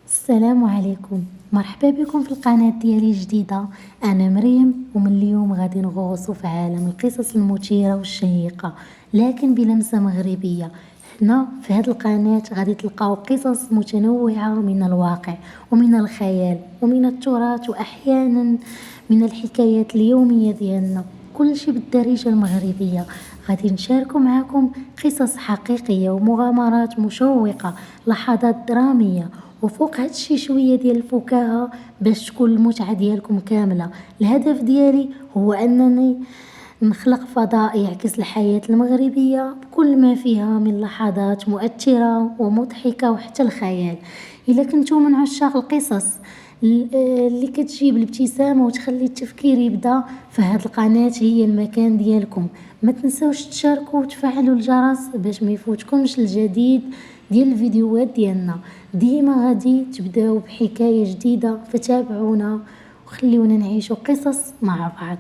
السلام عليكم، مرحبا بكم في القناة ديالي الجديدة. أنا مريم، ومن اليوم غادي نغوصو في عالم القصص المثيرة والشيقة لكن بلمسة مغربية. هنا في هذه القناة غادي تلقاو قصص متنوعة من الواقع ومن الخيال ومن التراث وأحيانا من الحكايات اليومية ديالنا، كل شيء بالدارجة المغربية. غادي نشاركو معكم قصص حقيقية ومغامرات مشوقة، لحظات درامية، وفوق هادشي شوية ديال الفكاهة باش تكون المتعة ديالكم كاملة. الهدف ديالي هو أنني نخلق فضاء يعكس الحياة المغربية بكل ما فيها من لحظات مؤثرة ومضحكة وحتى الخيال. إلا كنتو من عشاق القصص اللي كتجيب الابتسامة وتخلي التفكير يبدا، فهاد القناة هي المكان ديالكم. ما تنسوش تشاركوا وتفعلوا الجرس باش ما يفوتكمش الجديد ديال الفيديوهات ديالنا. ديما غادي تبداو بحكاية جديدة، فتابعونا وخليونا نعيشوا قصص مع بعض.